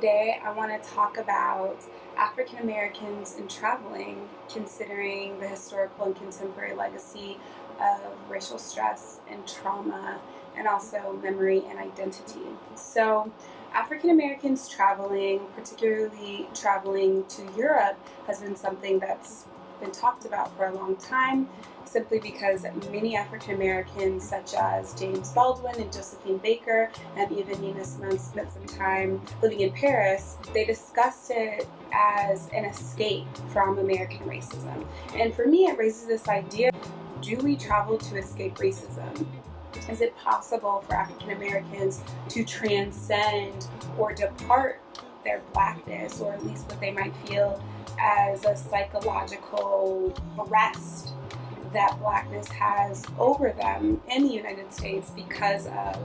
Today I want to talk about African Americans in traveling, considering the historical and contemporary legacy of racial stress and trauma, and also memory and identity. So, African Americans traveling, particularly traveling to Europe, has been something that's been talked about for a long time, simply because many African Americans, such as James Baldwin and Josephine Baker, and even Nina Simone, spent some time living in Paris. They discussed it as an escape from American racism. And for me, it raises this idea: do we travel to escape racism? Is it possible for African Americans to transcend or depart their blackness, or at least what they might feel as a psychological arrest that blackness has over them in the United States because of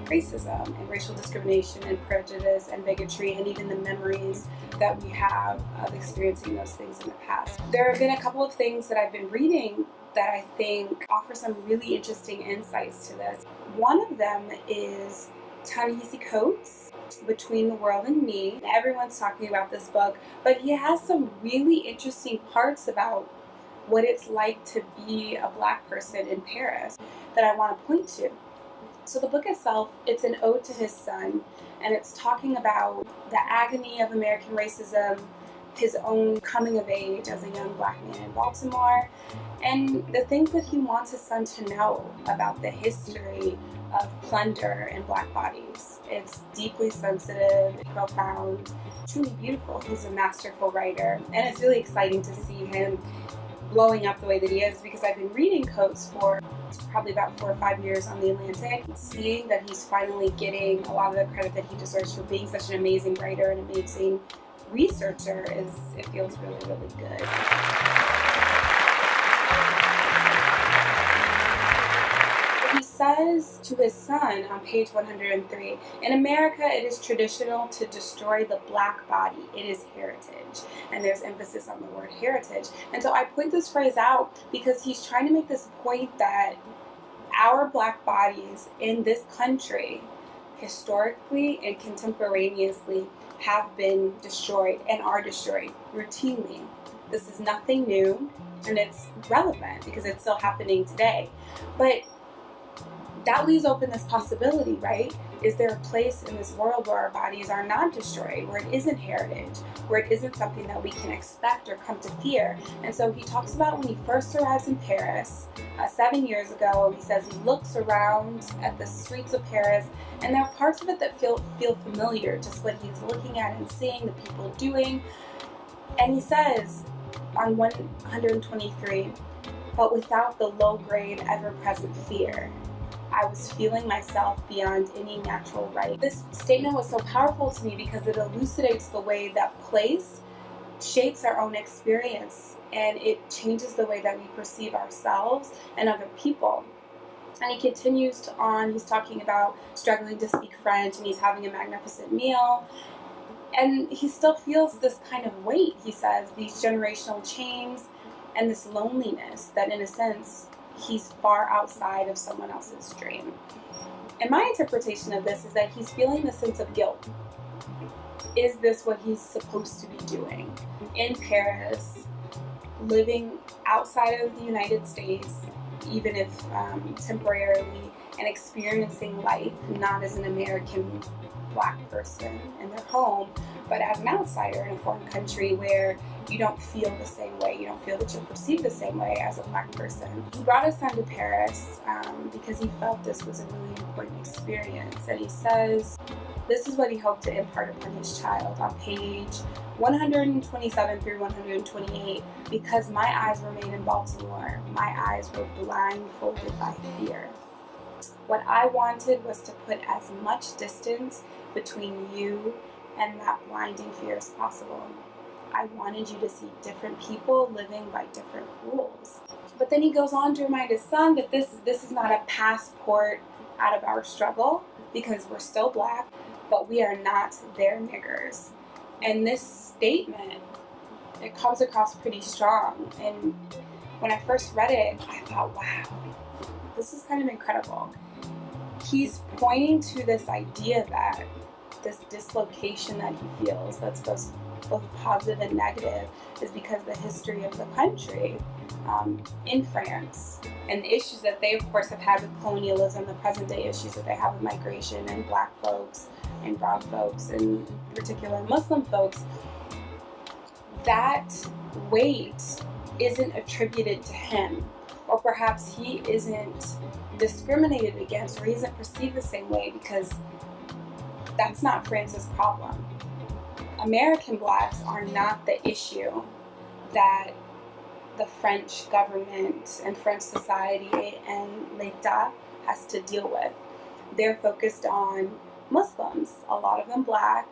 racism and racial discrimination and prejudice and bigotry, and even the memories that we have of experiencing those things in the past? There have been a couple of things that I've been reading that I think offer some really interesting insights to this. One of them is Ta-Nehisi Coates' Between the World and Me. Everyone's talking about this book, but he has some really interesting parts about what it's like to be a black person in Paris that I want to point to. So the book itself, it's an ode to his son, and it's talking about the agony of American racism, his own coming of age as a young black man in Baltimore, and the things that he wants his son to know about the history of plunder in black bodies. It's deeply sensitive, profound, truly beautiful. He's a masterful writer, and it's really exciting to see him blowing up the way that he is, because I've been reading Coates for probably about 4 or 5 years on The Atlantic. Seeing that he's finally getting a lot of the credit that he deserves for being such an amazing writer and amazing researcher it feels really, really good. He says to his son on page 103, "In America, it is traditional to destroy the black body. It is heritage." And there's emphasis on the word heritage. And so I point this phrase out because he's trying to make this point that our black bodies in this country, historically and contemporaneously, have been destroyed and are destroyed routinely. This is nothing new, and it's relevant because it's still happening today. But that leaves open this possibility, right? Is there a place in this world where our bodies are not destroyed, where it isn't heritage, where it isn't something that we can expect or come to fear? And so he talks about when he first arrives in Paris 7 years ago. He says he looks around at the streets of Paris, and there are parts of it that feel familiar, just what he's looking at and seeing the people doing. And he says on 123, "But without the low-grade, ever-present fear, I was feeling myself beyond any natural right." This statement was so powerful to me because it elucidates the way that place shapes our own experience, and it changes the way that we perceive ourselves and other people. And he continues on, he's talking about struggling to speak French, and he's having a magnificent meal, and he still feels this kind of weight, he says, these generational chains and this loneliness that, in a sense, he's far outside of someone else's dream. And my interpretation of this is that he's feeling the sense of guilt. Is this what he's supposed to be doing in Paris, living outside of the United States, even if temporarily, and experiencing life not as an American black person in their home, but as an outsider in a foreign country where you don't feel the same way, you don't feel that you're perceived the same way as a black person. He brought his son to Paris because he felt this was a really important experience. And he says this is what he hoped to impart upon his child on page 127 through 128. "Because my eyes were made in Baltimore, my eyes were blindfolded by fear. What I wanted was to put as much distance between you and that blinding fear as possible. I wanted you to see different people living by different rules." But then he goes on to remind his son that this is not a passport out of our struggle, because we're still black, but we are not their niggers. And this statement, it comes across pretty strong. And when I first read it, I thought, wow, this is kind of incredible. He's pointing to this idea that this dislocation that he feels that's both positive and negative is because the history of the country in France and the issues that they of course have had with colonialism, the present day issues that they have with migration and black folks and brown folks and in particular Muslim folks, that weight isn't attributed to him, or perhaps he isn't discriminated against or he isn't perceived the same way because that's not France's problem. American blacks are not the issue that the French government and French society and l'État has to deal with. They're focused on Muslims, a lot of them black,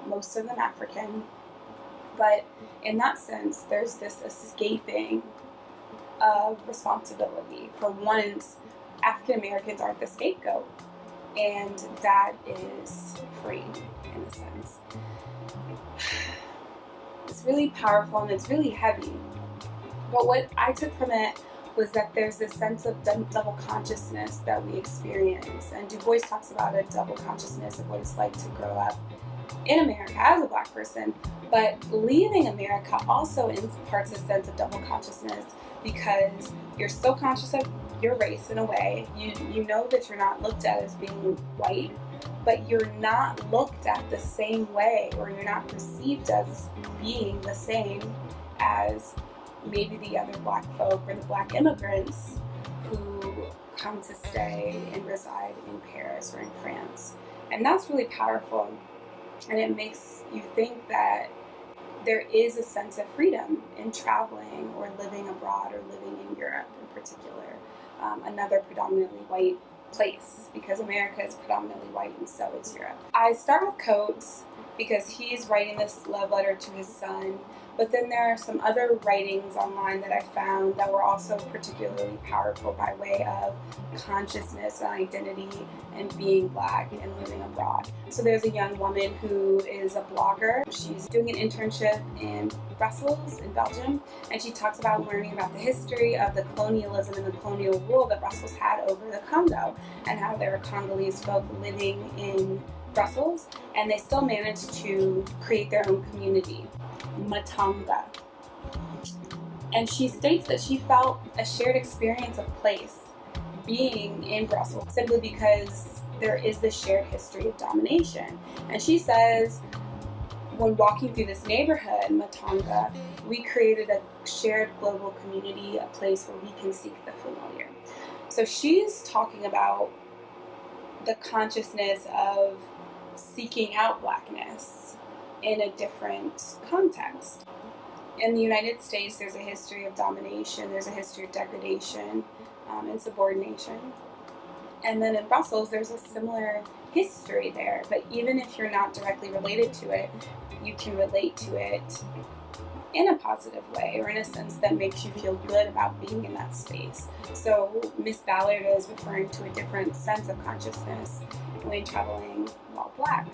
most of them African, but in that sense there's this escaping of responsibility. For once, African Americans aren't the scapegoat, and that is free in a sense. It's really powerful and it's really heavy. But what I took from it was that there's this sense of double consciousness that we experience. And Du Bois talks about a double consciousness of what it's like to grow up in America as a black person. But leaving America also imparts a sense of double consciousness because you're so conscious of your race in a way. You know that you're not looked at as being white, but you're not looked at the same way, or you're not perceived as being the same as maybe the other black folk or the black immigrants who come to stay and reside in Paris or in France. And that's really powerful. And it makes you think that there is a sense of freedom in traveling or living abroad or living in Europe in particular, another predominantly white place, because America is predominantly white and so is Europe. I start with Coates because he's writing this love letter to his son, but then there are some other writings online that I found that were also particularly powerful by way of consciousness and identity and being black and living abroad. So there's a young woman who is a blogger. She's doing an internship in Brussels in Belgium, and she talks about learning about the history of the colonialism and the colonial rule that Brussels had over the Congo, and how there were Congolese folk living in Brussels, and they still managed to create their own community, Matanga. And she states that she felt a shared experience of place being in Brussels simply because there is this shared history of domination. And she says, when walking through this neighborhood, Matanga, we created a shared global community, a place where we can seek the familiar. So she's talking about the consciousness of seeking out blackness in a different context. In the United States, there's a history of domination, there's a history of degradation and subordination. And then in Brussels, there's a similar history there, but even if you're not directly related to it, you can relate to it in a positive way, or in a sense that makes you feel good about being in that space. So Miss Ballard is referring to a different sense of consciousness when traveling while black.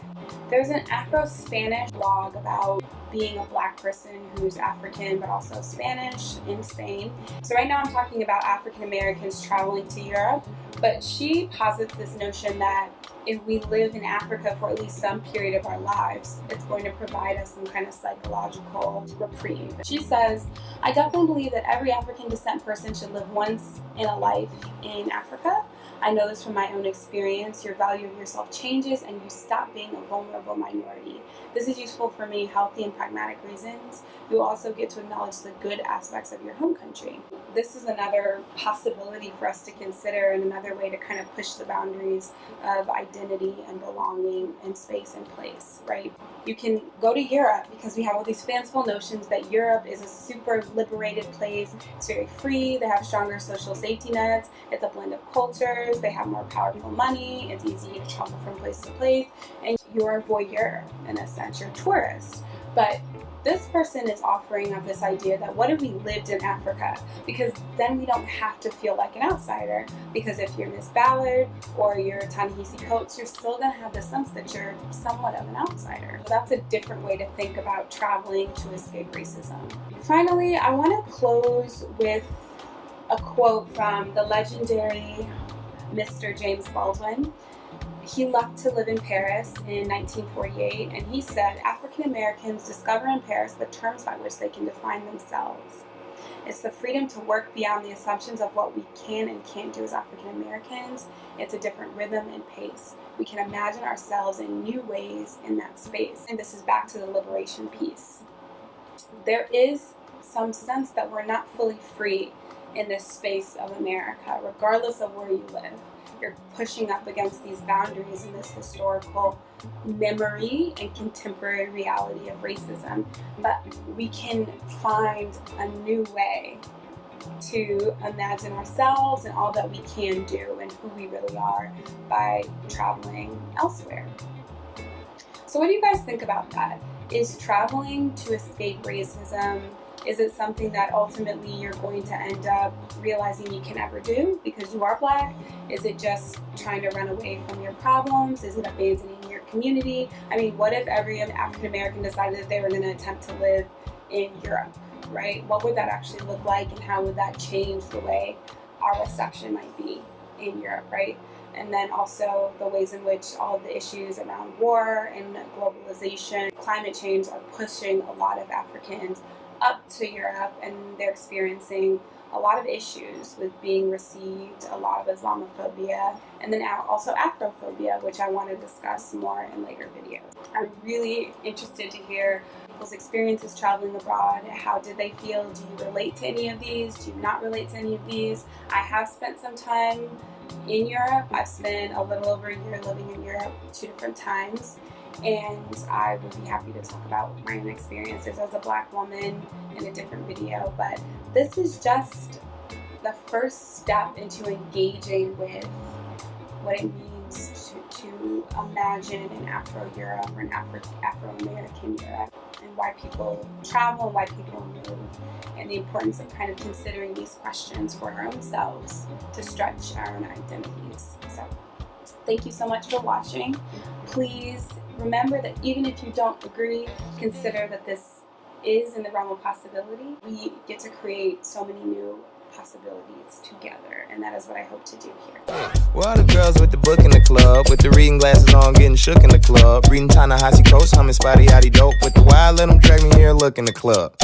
There's an Afro-Spanish blog about being a black person who's African but also Spanish in Spain. So right now I'm talking about African Americans traveling to Europe, but she posits this notion that if we live in Africa for at least some period of our lives, it's going to provide us some kind of psychological reprieve. She says, I definitely believe that every African descent person should live once in a life in Africa. I know this from my own experience. Your value of yourself changes and you stop being a vulnerable minority. This is useful for many healthy and pragmatic reasons. You also get to acknowledge the good aspects of your home country. This is another possibility for us to consider, and another way to kind of push the boundaries of identity and belonging and space and place, right? You can go to Europe because we have all these fanciful notions that Europe is a super liberated place. It's very free. They have stronger social safety nets. It's a blend of cultures. They have more powerful money. It's easy to travel from place to place. And you're a voyeur in a sense. You're a tourist. But this person is offering up this idea that what if we lived in Africa? Because then we don't have to feel like an outsider. Because if you're Miss Ballard or you're Ta-Nehisi Coates, you're still going to have the sense that you're somewhat of an outsider. So that's a different way to think about traveling to escape racism. Finally, I want to close with a quote from the legendary Mr. James Baldwin. He left to live in Paris in 1948, and he said, African Americans discover in Paris the terms by which they can define themselves. It's the freedom to work beyond the assumptions of what we can and can't do as African Americans. It's a different rhythm and pace. We can imagine ourselves in new ways in that space. And this is back to the liberation piece. There is some sense that we're not fully free in this space of America, regardless of where you live. You're pushing up against these boundaries in this historical memory and contemporary reality of racism. But we can find a new way to imagine ourselves and all that we can do and who we really are by traveling elsewhere. So what do you guys think about that? Is traveling to escape racism, is it something that ultimately you're going to end up realizing you can never do because you are Black? Is it just trying to run away from your problems? Is it abandoning your community? I mean, what if every African American decided that they were going to attempt to live in Europe, right? What would that actually look like, and how would that change the way our reception might be in Europe, right? And then also the ways in which all of the issues around war and globalization, climate change are pushing a lot of Africans up to Europe, and they're experiencing a lot of issues with being received, a lot of Islamophobia, and then also Afrophobia, which I want to discuss more in later videos. I'm really interested to hear people's experiences traveling abroad. How did they feel? Do you relate to any of these? Do you not relate to any of these? I have spent some time in Europe. I've spent a little over a year living in Europe 2 different times. And I would be happy to talk about my own experiences as a Black woman in a different video. But this is just the first step into engaging with what it means to imagine an Afro-Europe or an Afro-American Europe, and why people travel and why people move, and the importance of kind of considering these questions for our own selves to stretch our own identities. So thank you so much for watching. Please remember that even if you don't agree, consider that this is in the realm of possibility. We get to create so many new possibilities together, and that is what I hope to do here. Well, the girls with the book in the club, with the reading glasses on, getting shook in the club, reading Ta-Nehisi Coates, humming Spotty Yachty Dope, with the wild, let them drag me here, look in the club.